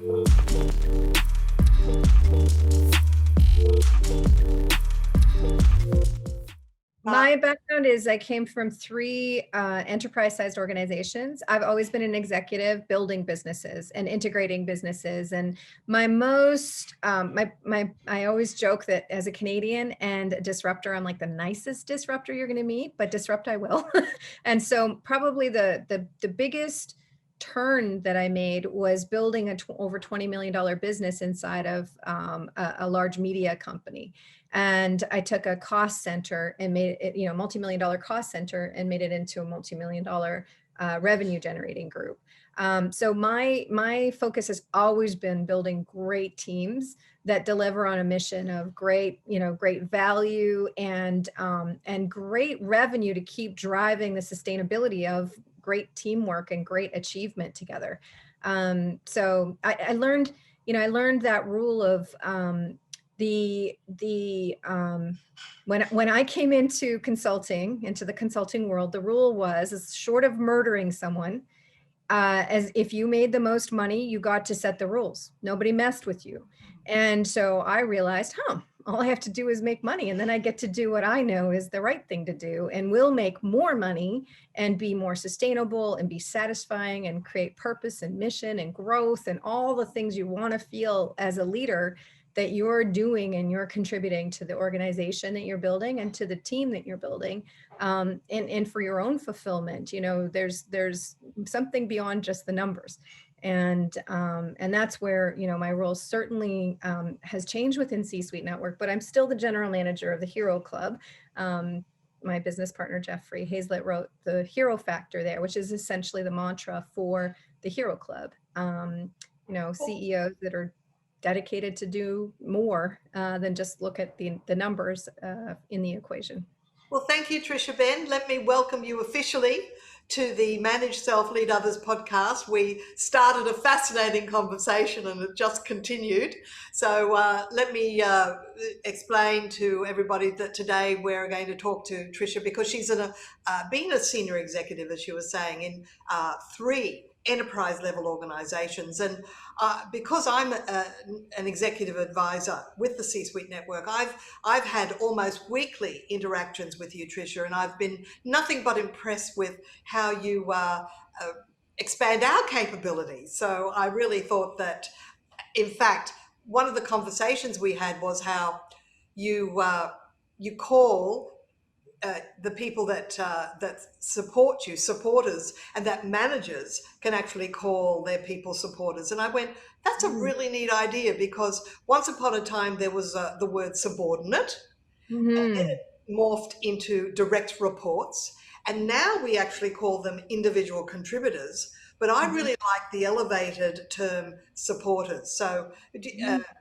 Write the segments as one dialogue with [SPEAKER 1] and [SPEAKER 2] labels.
[SPEAKER 1] My background is I came from three enterprise-sized organizations. I've always been an executive building businesses and integrating businesses. And my most, I always joke that as a Canadian and a disruptor, I'm like the nicest disruptor you're going to meet, but disrupt I will. And so probably the biggest turn that I made was building a over $20 million business inside of a large media company. And I took a cost center and made it, multi-million dollar cost center and made it into a multi-million dollar revenue generating group. So my focus has always been building great teams that deliver on a mission of great value and great revenue to keep driving the sustainability of great teamwork and great achievement together. So I learned that rule of when I came into the consulting world, the rule was, as short of murdering someone, as if you made the most money, you got to set the rules. Nobody messed with you. And so I realized, all I have to do is make money, and then I get to do what I know is the right thing to do, and we'll make more money and be more sustainable and be satisfying and create purpose and mission and growth and all the things you want to feel as a leader that you're doing and you're contributing to the organization that you're building and to the team that you're building. And for your own fulfillment, there's something beyond just the numbers. And that's where, my role certainly has changed within C-Suite Network, but I'm still the general manager of the Hero Club. My business partner, Jeffrey Hazlett, wrote the Hero Factor there, which is essentially the mantra for the Hero Club. CEOs that are dedicated to do more than just look at the numbers in the equation.
[SPEAKER 2] Well, thank you, Tricia Benn. Let me welcome you officially to the Manage Self, Lead Others podcast. We started a fascinating conversation and it just continued. So let me explain to everybody that today we're going to talk to Tricia because she's been a senior executive, as she was saying, in three enterprise level organizations. And because I'm an executive advisor with the C-Suite Network, I've had almost weekly interactions with you, Tricia, and I've been nothing but impressed with how you expand our capabilities. So I really thought that, in fact, one of the conversations we had was how you call the people that support you, supporters, and that managers can actually call their people supporters. And I went, that's a really neat idea, because once upon a time there was the word subordinate, and then it morphed into direct reports, and now we actually call them individual contributors. But I really like the elevated term supporters. So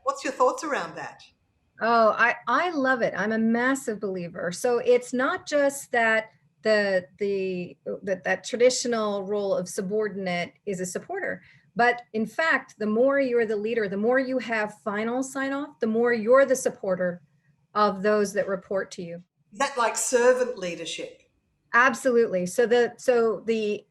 [SPEAKER 2] what's your thoughts around that?
[SPEAKER 1] Oh, I love it. I'm a massive believer. So it's not just that that traditional role of subordinate is a supporter, but in fact, the more you're the leader, the more you have final sign off, the more you're the supporter of those that report to you.
[SPEAKER 2] Is that like servant leadership?
[SPEAKER 1] Absolutely. So the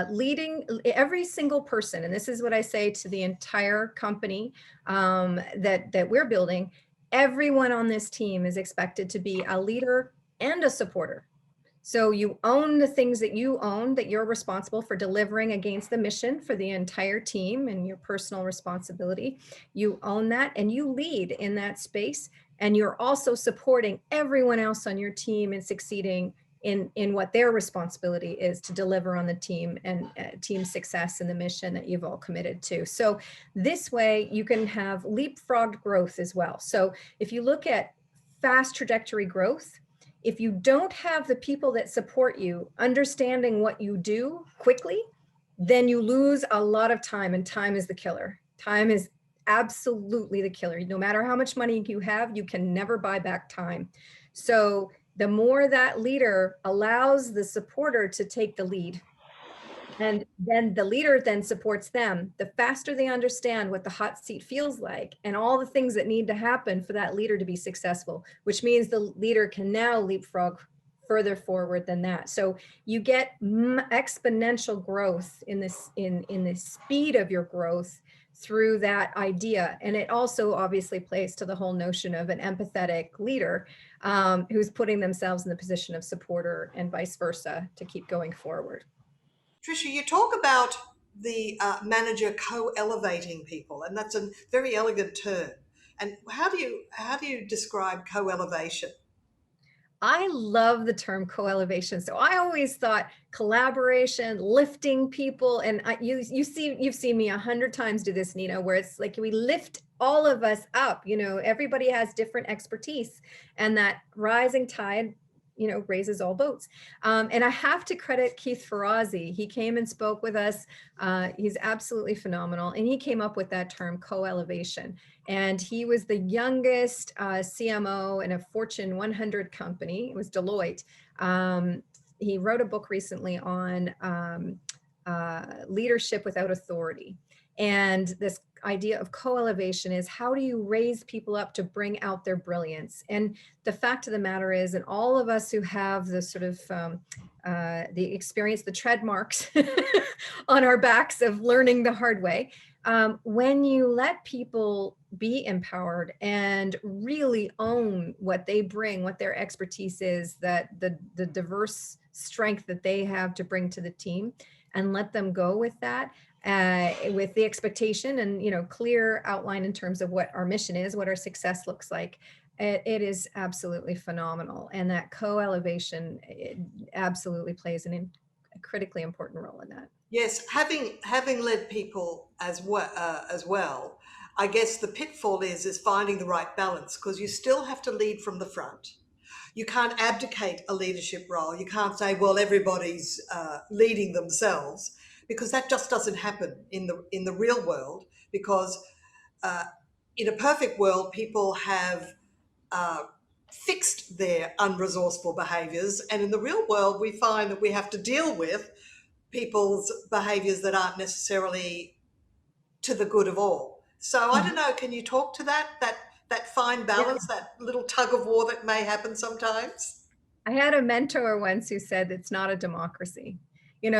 [SPEAKER 1] leading every single person, and this is what I say to the entire company that we're building. Everyone on this team is expected to be a leader and a supporter. So you own the things that you own, that you're responsible for delivering against the mission for the entire team and your personal responsibility. You own that and you lead in that space. And you're also supporting everyone else on your team and succeeding in what their responsibility is to deliver on the team and team success and the mission that you've all committed to. So this way you can have leapfrogged growth as well. So if you look at fast trajectory growth, if you don't have the people that support you understanding what you do quickly, then you lose a lot of time, and time is the killer. Time is absolutely the killer. No matter how much money you have, you can never buy back time. So the more that leader allows the supporter to take the lead, and then the leader then supports them, the faster they understand what the hot seat feels like and all the things that need to happen for that leader to be successful, which means the leader can now leapfrog further forward than that. So you get exponential growth in the speed of your growth through that idea. And it also obviously plays to the whole notion of an empathetic leader who's putting themselves in the position of supporter and vice versa to keep going forward.
[SPEAKER 2] Tricia, you talk about the manager co-elevating people, and that's a very elegant term. And how do you describe co-elevation?
[SPEAKER 1] I love the term co-elevation. So I always thought collaboration, lifting people, and you've seen me 100 times do this, Nina, where it's like we lift all of us up. Everybody has different expertise, and that rising tide, raises all boats. And I have to credit Keith Ferrazzi. He came and spoke with us. He's absolutely phenomenal, and he came up with that term co-elevation. And he was the youngest CMO in a Fortune 100 company. It was Deloitte. He wrote a book recently on leadership without authority. And this idea of co-elevation is, how do you raise people up to bring out their brilliance? And the fact of the matter is, and all of us who have the sort of the experience, the tread marks on our backs of learning the hard way, when you let people be empowered and really own what they bring, what their expertise is, that the diverse strength that they have to bring to the team, and let them go with that, with the expectation and clear outline in terms of what our mission is, what our success looks like. It is absolutely phenomenal, and that co-elevation absolutely plays a critically important role in that.
[SPEAKER 2] Yes, having led people as well, I guess the pitfall is finding the right balance, because you still have to lead from the front. You can't abdicate a leadership role. You can't say, well, everybody's leading themselves, because that just doesn't happen in the real world. Because uh, in a perfect world, people have uh, fixed their unresourceful behaviours, and in the real world, we find that we have to deal with people's behaviours that aren't necessarily to the good of all. So I don't know. Can you talk to that fine balance, that little tug of war that may happen sometimes?
[SPEAKER 1] I had a mentor once who said it's not a democracy.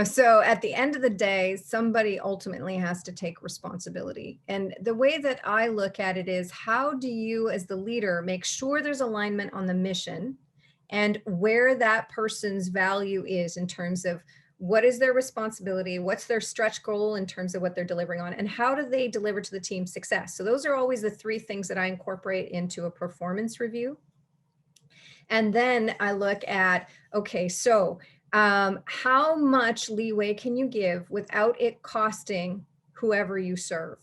[SPEAKER 1] So at the end of the day, somebody ultimately has to take responsibility. And the way that I look at it is, how do you, as the leader, make sure there's alignment on the mission and where that person's value is in terms of what is their responsibility, what's their stretch goal in terms of what they're delivering on, and how do they deliver to the team's success? So those are always the three things that I incorporate into a performance review. And then I look at, okay, so how much leeway can you give without it costing whoever you serve?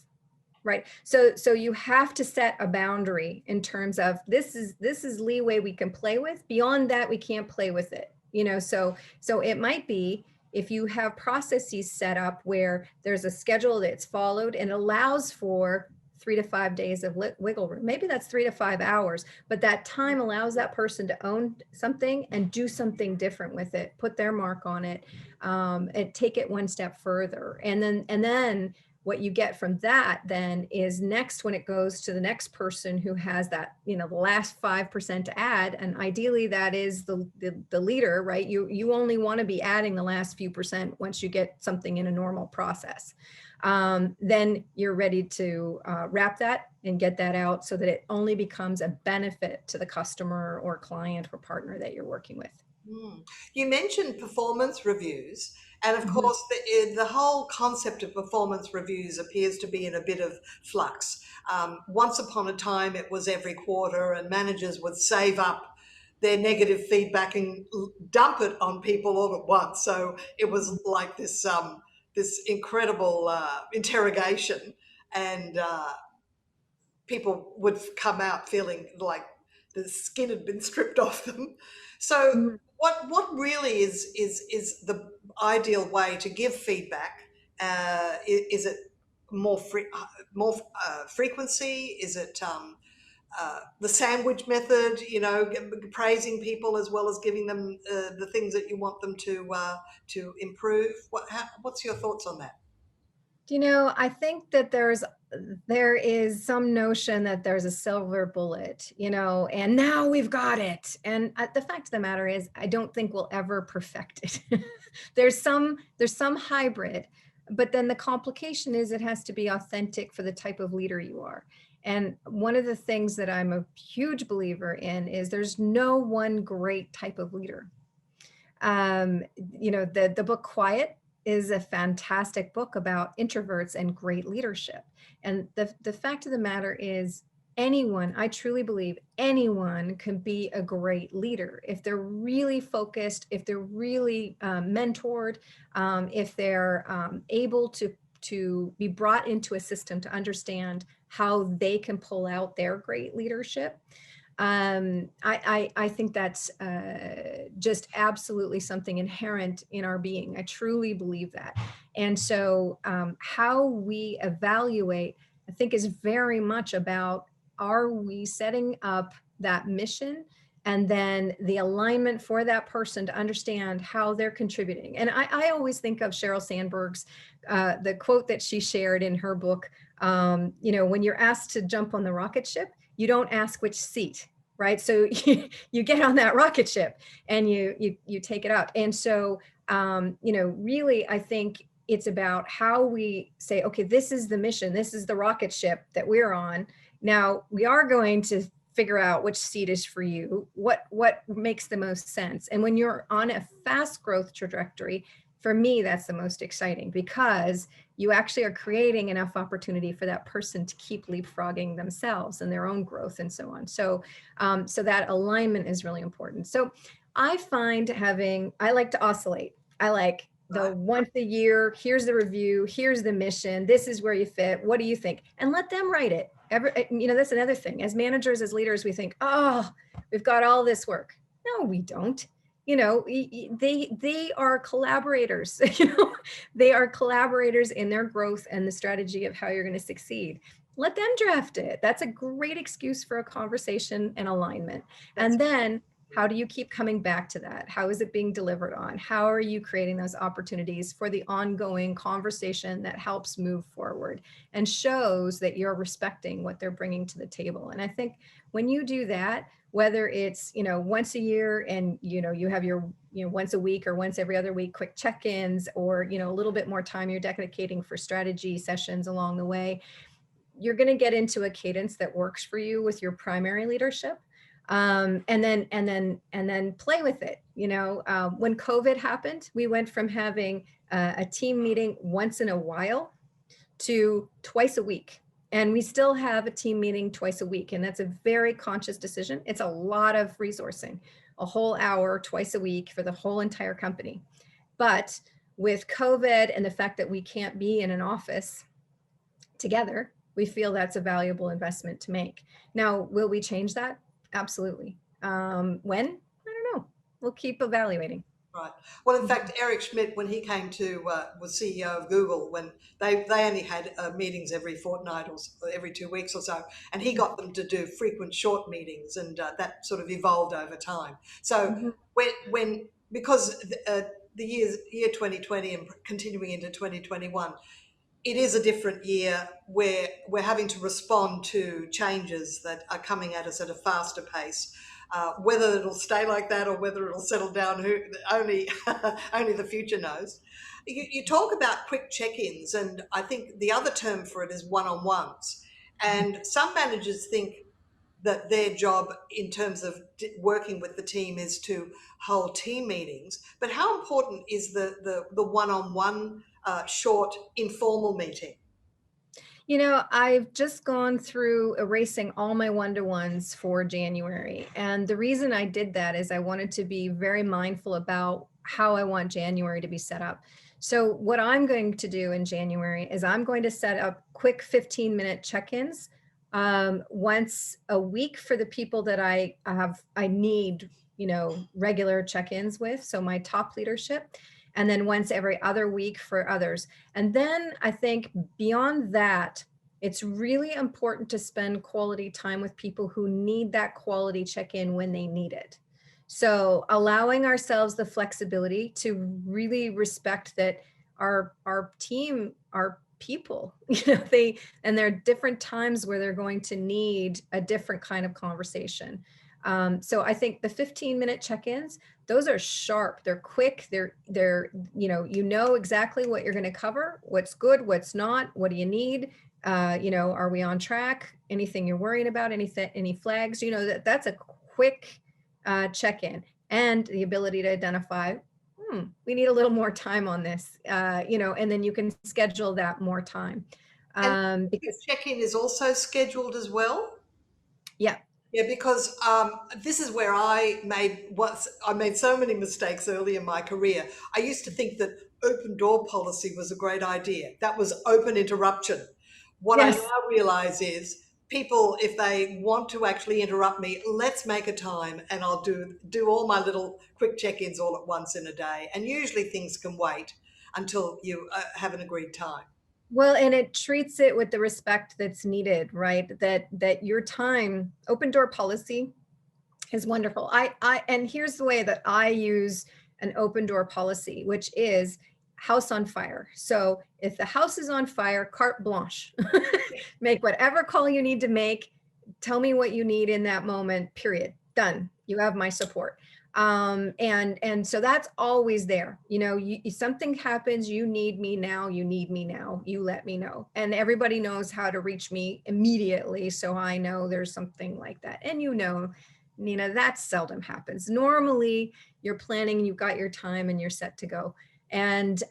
[SPEAKER 1] Right. So you have to set a boundary in terms of, this is leeway we can play with. Beyond that, we can't play with it. So it might be, if you have processes set up where there's a schedule that's followed and allows for 3 to 5 days of wiggle room. Maybe that's 3 to 5 hours, but that time allows that person to own something and do something different with it, put their mark on it, and take it one step further. And then what you get from that then is, next, when it goes to the next person who has that, the last 5% to add, and ideally that is the leader, right? You only want to be adding the last few percent once you get something in a normal process. Then you're ready to wrap that and get that out so that it only becomes a benefit to the customer or client or partner that you're working with.
[SPEAKER 2] You mentioned performance reviews, and of course, the whole concept of performance reviews appears to be in a bit of flux. Once upon a time, it was every quarter, and managers would save up their negative feedback and dump it on people all at once. So it was like this incredible interrogation, and people would come out feeling like the skin had been stripped off them. So
[SPEAKER 1] Mhm.
[SPEAKER 2] what really is the ideal way to give feedback? Is it more frequency? Is it the sandwich method? Praising people as well as giving them the things that you want them to improve. What's your thoughts on that?
[SPEAKER 1] I think that there is some notion that there's a silver bullet, and now we've got it. And the fact of the matter is, I don't think we'll ever perfect it. There's some hybrid. But then the complication is it has to be authentic for the type of leader you are. And one of the things that I'm a huge believer in is there's no one great type of leader. The book Quiet is a fantastic book about introverts and great leadership. And the fact of the matter is, anyone, I truly believe anyone can be a great leader if they're really focused, if they're really mentored, if they're able to be brought into a system to understand how they can pull out their great leadership. I think that's just absolutely something inherent in our being. I truly believe that. And so how we evaluate, I think, is very much about, are we setting up that mission and then the alignment for that person to understand how they're contributing. And I always think of Sheryl Sandberg's, the quote that she shared in her book, when you're asked to jump on the rocket ship, you don't ask which seat, right? So you get on that rocket ship and you take it up. And so, really, I think it's about how we say, okay, this is the mission, this is the rocket ship that we're on. Now we are going to figure out which seat is for you, what makes the most sense. And when you're on a fast growth trajectory, for me, that's the most exciting, because you actually are creating enough opportunity for that person to keep leapfrogging themselves and their own growth and so on. So that alignment is really important. So I find I like to oscillate. I like the once a year, here's the review, here's the mission, this is where you fit, what do you think? And let them write it. That's another thing. As managers, as leaders, we think, oh, we've got all this work. No, we don't. They are collaborators. They are collaborators in their growth and the strategy of how you're going to succeed. Let them draft it. That's a great excuse for a conversation and alignment. And then how do you keep coming back to that? How is it being delivered on? How are you creating those opportunities for the ongoing conversation that helps move forward and shows that you're respecting what they're bringing to the table? And I think when you do that, whether it's, once a year and, you have your, once a week or once every other week, quick check-ins, or, a little bit more time you're dedicating for strategy sessions along the way, you're going to get into a cadence that works for you with your primary leadership. And then play with it. When COVID happened, we went from having a team meeting once in a while to twice a week. And we still have a team meeting twice a week. And that's a very conscious decision. It's a lot of resourcing, a whole hour twice a week for the whole entire company. But with COVID and the fact that we can't be in an office together, we feel that's a valuable investment to make. Now, will we change that? Absolutely. When? I don't know. We'll keep evaluating.
[SPEAKER 2] Right. Well, in fact, Eric Schmidt, when he came to was CEO of Google, when they only had meetings every fortnight or every 2 weeks or so, and he got them to do frequent short meetings, and that sort of evolved over time. So when because the year 2020 and continuing into 2021, it is a different year where we're having to respond to changes that are coming at us at a faster pace. Whether it'll stay like that or whether it'll settle down, only only the future knows. You talk about quick check-ins, and I think the other term for it is one-on-ones. And some managers think that their job in terms of working with the team is to hold team meetings. But how important is the one-on-one short informal meeting?
[SPEAKER 1] I've just gone through erasing all my one-to-ones for January. And the reason I did that is I wanted to be very mindful about how I want January to be set up. So what I'm going to do in January is I'm going to set up quick 15-minute check-ins once a week for the people that I need, regular check-ins with. So my top leadership. And then once every other week for others. And then I think beyond that, it's really important to spend quality time with people who need that quality check-in when they need it. So allowing ourselves the flexibility to really respect that our team are people, there are different times where they're going to need a different kind of conversation. So I think the 15-minute check-ins, those are sharp, they're quick, they're, you know exactly what you're going to cover, what's good, what's not, what do you need? Are we on track? Anything you're worrying about, any flags, that's a quick check-in, and the ability to identify, we need a little more time on this, and then you can schedule that more time.
[SPEAKER 2] And
[SPEAKER 1] Because
[SPEAKER 2] check-in is also scheduled as well.
[SPEAKER 1] yeah,
[SPEAKER 2] Yeah, because this is where I made so many mistakes early in my career. I used to think that open door policy was a great idea. That was open interruption. What I
[SPEAKER 1] yes.
[SPEAKER 2] now realize is people, if they want to actually interrupt me, let's make a time, and I'll do all my little quick check-ins all at once in a day. And usually things can wait until you have an agreed time.
[SPEAKER 1] Well, and it treats it with the respect that's needed, right? That your time, open door policy is wonderful. And here's the way that I use an open door policy, which is house on fire. So if the house is on fire, carte blanche, make whatever call you need to make. Tell me what you need in that moment, period. Done. You have my support. And so that's always there. Something happens, you need me now, you let me know. And everybody knows how to reach me immediately. So I know there's something like that. And Nina, that seldom happens. Normally you're planning, you've got your time and you're set to go. And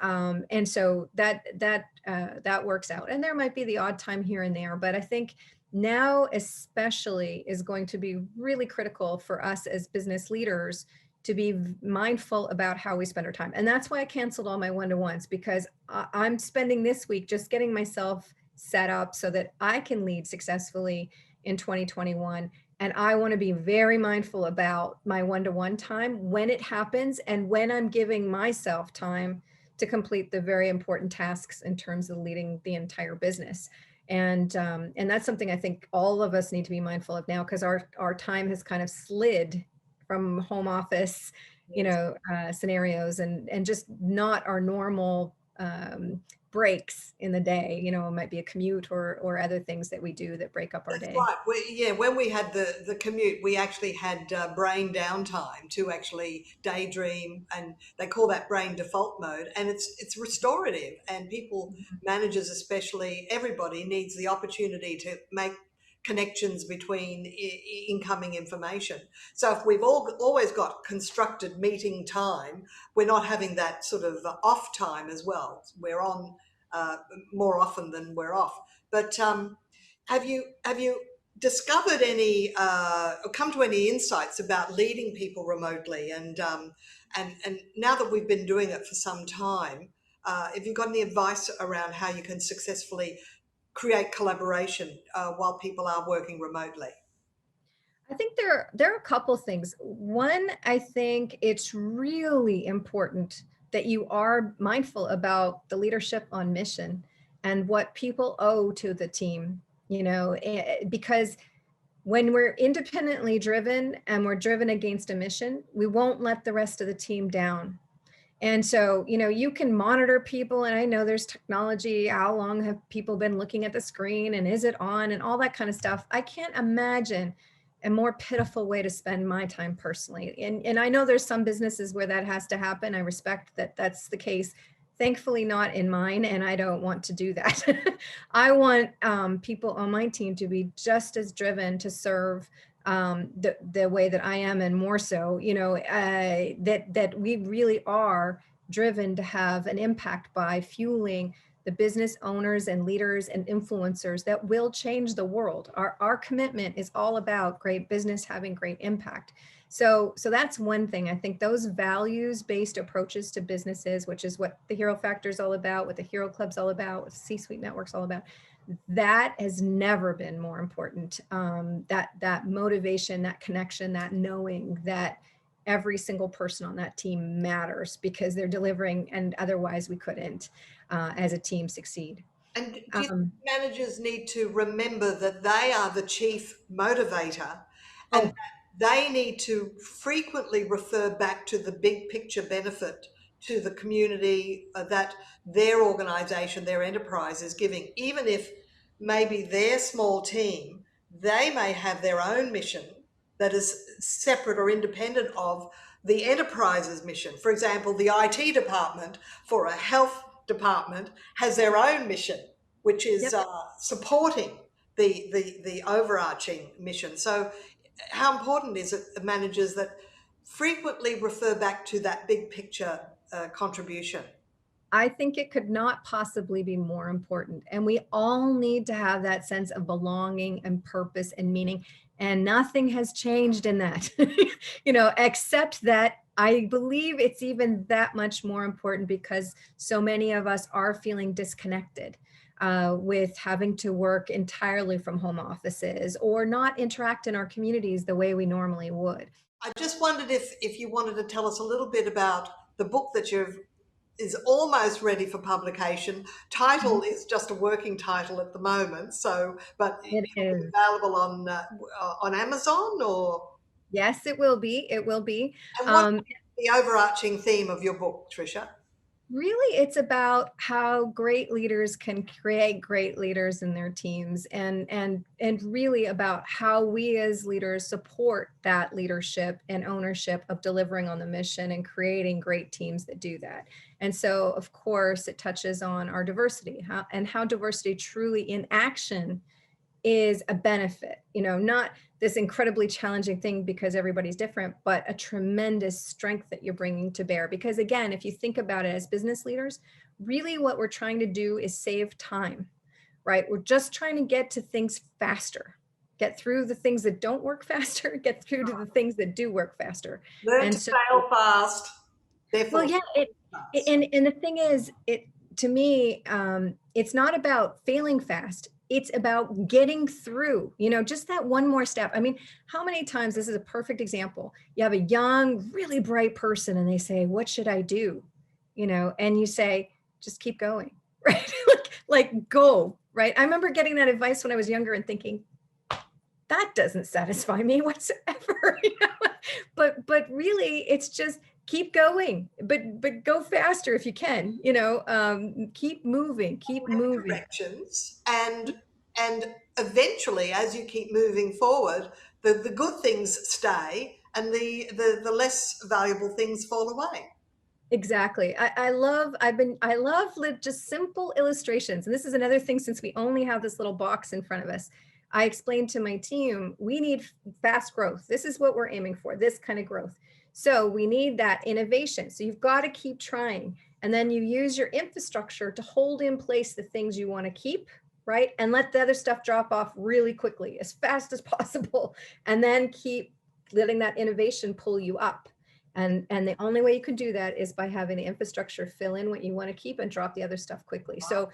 [SPEAKER 1] so that works out. And there might be the odd time here and there, but I think now especially is going to be really critical for us as business leaders to be mindful about how we spend our time. And that's why I canceled all my one-to-ones, because I'm spending this week just getting myself set up so that I can lead successfully in 2021. And I want to be very mindful about my one-to-one time when it happens, and when I'm giving myself time to complete the very important tasks in terms of leading the entire business. And that's something I think all of us need to be mindful of now, because our time has kind of slid from home office,
[SPEAKER 2] Yes.
[SPEAKER 1] scenarios, and just not our normal breaks in the day. It might be a commute or other things that we do that break up our
[SPEAKER 2] That's
[SPEAKER 1] day.
[SPEAKER 2] right. When we had the commute, we actually had brain downtime to actually daydream, and they call that brain default mode. And it's restorative. And people, managers especially, everybody needs the opportunity to make connections between incoming information. So if we've always got constructed meeting time, we're not having that sort of off time as well. We're on more often than we're off. But have you discovered any or come to any insights about leading people remotely? And now that we've been doing it for some time, have you got any advice around how you can successfully create collaboration while people are working remotely?
[SPEAKER 1] I think there are a couple things. One, I think it's really important that you are mindful about the leadership on mission and what people owe to the team, because when we're independently driven and we're driven against a mission, we won't let the rest of the team down. And so, you can monitor people, and I know there's technology. How long have people been looking at the screen, and is it on, and all that kind of stuff. I can't imagine a more pitiful way to spend my time personally. And I know there's some businesses where that has to happen. I respect that that's the case. Thankfully, not in mine, and I don't want to do that. I want people on my team to be just as driven to serve the way that I am, and more so, that we really are driven to have an impact by fueling the business owners and leaders and influencers that will change the world. Our commitment is all about great business having great impact. So that's one thing. I think those values-based approaches to businesses, which is what the Hero Factor is all about, what the Hero Club's all about, what C-Suite Network's all about, that has never been more important. That motivation, that connection, that knowing that every single person on that team matters because they're delivering, and otherwise we couldn't, as a team, succeed.
[SPEAKER 2] And do you think
[SPEAKER 1] Um,
[SPEAKER 2] managers need to remember that they are the chief motivator, and
[SPEAKER 1] oh,
[SPEAKER 2] that they need to frequently refer back to the big picture benefit to the community that their organisation, their enterprise is giving, even if maybe their small team, they may have their own mission, that is separate or independent of the enterprise's mission. For example, the IT department for a health department has their own mission, which is
[SPEAKER 1] Yep.
[SPEAKER 2] supporting the overarching mission. So how important is it, managers that frequently refer back to that big picture contribution?
[SPEAKER 1] I think it could not possibly be more important. And we all need to have that sense of belonging and purpose and meaning. And nothing has changed in that, except that I believe it's even that much more important because so many of us are feeling disconnected with having to work entirely from home offices or not interact in our communities the way we normally would.
[SPEAKER 2] I just wondered if you wanted to tell us a little bit about the book that you've is almost ready for publication. Title is just a working title at the moment, so but
[SPEAKER 1] It
[SPEAKER 2] it'll be
[SPEAKER 1] is.
[SPEAKER 2] available on Amazon or.
[SPEAKER 1] Yes, it will be. It will be.
[SPEAKER 2] And what's
[SPEAKER 1] Um,
[SPEAKER 2] the overarching theme of your book, Tricia?
[SPEAKER 1] Really, it's about how great leaders can create great leaders in their teams, and really about how we as leaders support that leadership and ownership of delivering on the mission and creating great teams that do that. And so, of course, it touches on our diversity, how diversity truly in action is a benefit, not this incredibly challenging thing because everybody's different, but a tremendous strength that you're bringing to bear. Because again, if you think about it as business leaders, really what we're trying to do is save time, right? We're just trying to get to things faster, get through the things that don't work faster, get through to the things that do work faster.
[SPEAKER 2] Learn
[SPEAKER 1] And
[SPEAKER 2] to
[SPEAKER 1] so,
[SPEAKER 2] fail fast,
[SPEAKER 1] well,
[SPEAKER 2] therefore
[SPEAKER 1] yeah,
[SPEAKER 2] fast.
[SPEAKER 1] and the thing is, to me, it's not about failing fast. It's about getting through, just that one more step. I mean, how many times, this is a perfect example. You have a young, really bright person and they say, "What should I do?" And you say, "Just keep going," right? like go, right? I remember getting that advice when I was younger and thinking, that doesn't satisfy me whatsoever. But really it's just keep going, but go faster if you can, keep moving, keep moving.
[SPEAKER 2] Directions and eventually as you keep moving forward, the good things stay and the less valuable things fall away.
[SPEAKER 1] Exactly. I love just simple illustrations. And this is another thing, since we only have this little box in front of us, I explained to my team, we need fast growth. This is what we're aiming for, this kind of growth. So we need that innovation. So you've got to keep trying. And then you use your infrastructure to hold in place the things you want to keep, right? And let the other stuff drop off really quickly, as fast as possible. And then keep letting that innovation pull you up. And the only way you can do that is by having the infrastructure fill in what you want to keep and drop the other stuff quickly. So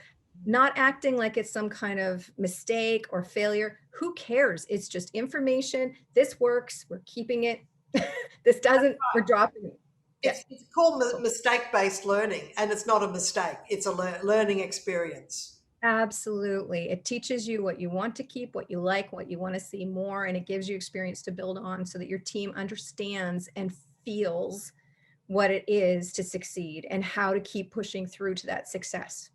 [SPEAKER 1] not acting like it's some kind of mistake or failure. Who cares? It's just information. This works. We're keeping it. This doesn't, we're dropping it. Yeah.
[SPEAKER 2] It's called mistake-based learning, and it's not a mistake. It's a learning experience.
[SPEAKER 1] Absolutely. It teaches you what you want to keep, what you like, what you want to see more, and it gives you experience to build on so that your team understands and feels what it is to succeed and how to keep pushing through to that success.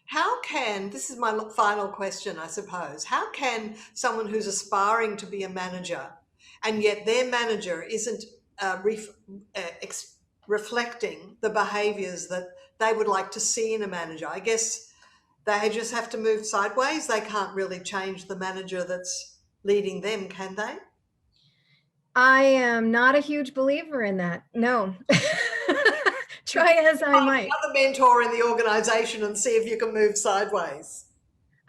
[SPEAKER 2] How can, this is my final question, I suppose, how can someone who's aspiring to be a manager and yet their manager isn't reflecting the behaviours that they would like to see in a manager? I guess they just have to move sideways. They can't really change the manager that's leading them, can they?
[SPEAKER 1] I am not a huge believer in that. No. Try as I
[SPEAKER 2] Find
[SPEAKER 1] might.
[SPEAKER 2] another mentor in the organisation and see if you can move sideways.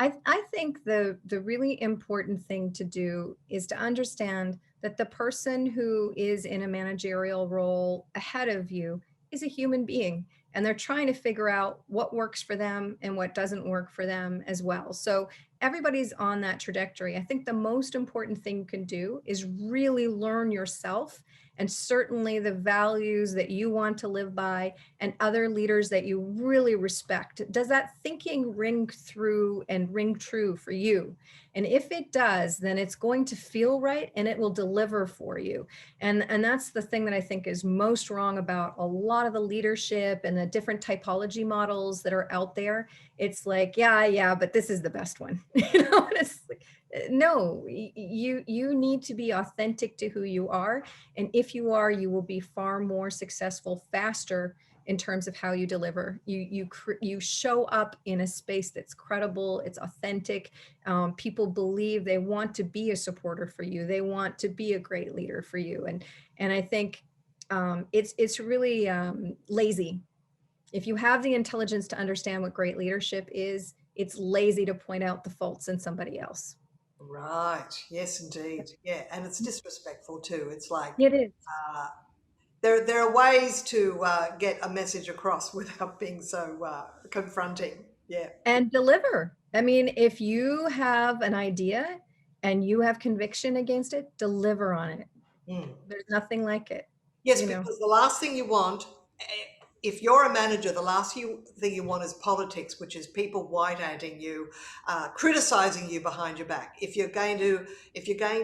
[SPEAKER 1] I think the really important thing to do is to understand that the person who is in a managerial role ahead of you is a human being, and they're trying to figure out what works for them and what doesn't work for them as well. So everybody's on that trajectory. I think the most important thing you can do is really learn yourself, and certainly the values that you want to live by and other leaders that you really respect. Does that thinking ring through and ring true for you? And if it does, then it's going to feel right and it will deliver for you. And that's the thing that I think is most wrong about a lot of the leadership and the different typology models that are out there. It's like, yeah, but this is the best one. It's like, No, you need to be authentic to who you are, and if you are, you will be far more successful faster in terms of how you deliver. You show up in a space that's credible, it's authentic. People believe, they want to be a supporter for you, they want to be a great leader for you, and I think it's really lazy. If you have the intelligence to understand what great leadership is, it's lazy to point out the faults in somebody else.
[SPEAKER 2] Right. Yes, indeed. Yeah, and it's disrespectful too. It's like
[SPEAKER 1] It is.
[SPEAKER 2] uh, there are ways to get a message across without being so confronting. Yeah.
[SPEAKER 1] And deliver. I mean, if you have an idea and you have conviction against it, deliver on it.
[SPEAKER 2] Mm.
[SPEAKER 1] There's nothing like it,
[SPEAKER 2] Yes,
[SPEAKER 1] you know.
[SPEAKER 2] because the last thing you want, if you're a manager, the thing you want is politics, which is people white-handing you, criticizing you behind your back. If you're going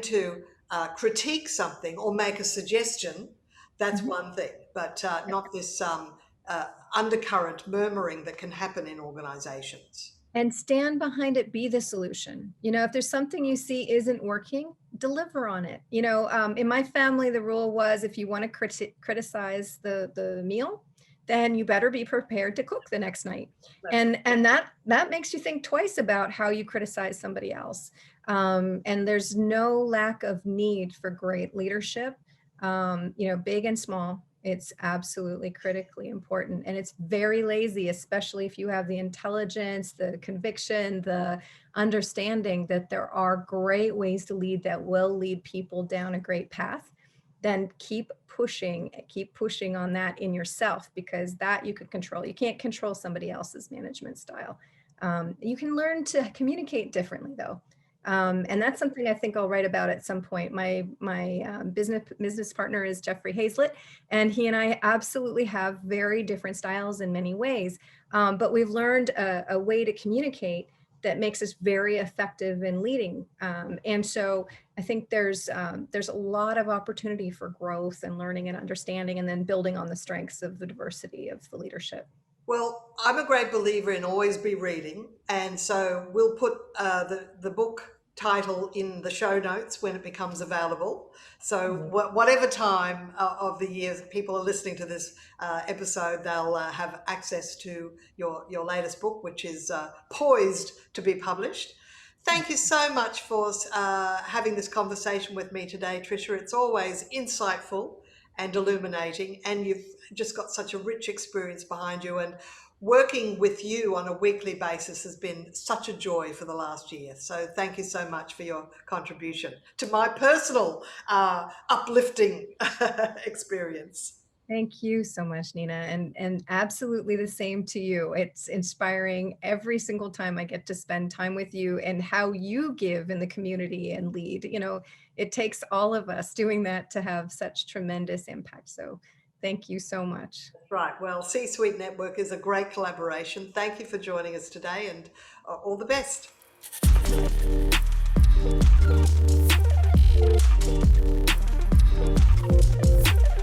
[SPEAKER 2] to critique something or make a suggestion, that's
[SPEAKER 1] Mhm.
[SPEAKER 2] one thing, but not this undercurrent murmuring that can happen in organizations.
[SPEAKER 1] And stand behind it, be the solution. You know, if there's something you see isn't working, deliver on it. You know, in my family, the rule was if you want to criticize the meal, then you better be prepared to cook the next night.
[SPEAKER 2] That's
[SPEAKER 1] And that makes you think twice about how you criticize somebody else. And there's no lack of need for great leadership, you know, big and small. It's absolutely critically important. And it's very lazy, especially if you have the intelligence, the conviction, the understanding that there are great ways to lead that will lead people down a great path. Then keep pushing on that in yourself, because that you could control. You can't control somebody else's management style. You can learn to communicate differently, though. And that's something I think I'll write about at some point. My business partner is Jeffrey Hazlett, and he and I absolutely have very different styles in many ways. But we've learned a way to communicate that makes us very effective in leading. And so I think there's a lot of opportunity for growth and learning and understanding, and then building on the strengths of the diversity of the leadership.
[SPEAKER 2] Well, I'm a great believer in always be reading, and so we'll put the book title in the show notes when it becomes available. So whatever time of the year people are listening to this episode, they'll have access to your latest book, which is poised to be published. Thank you so much for having this conversation with me today, Tricia. It's always insightful and illuminating, and you've just got such a rich experience behind you, and working with you on a weekly basis has been such a joy for the last year. So thank you so much for your contribution to my personal uplifting experience.
[SPEAKER 1] Thank you so much, Nina, and absolutely the same to you. It's inspiring every single time I get to spend time with you, and how you give in the community and lead. You know, it takes all of us doing that to have such tremendous impact. So thank you so much.
[SPEAKER 2] Right. Well, C-Suite Network is a great collaboration. Thank you for joining us today, and all the best.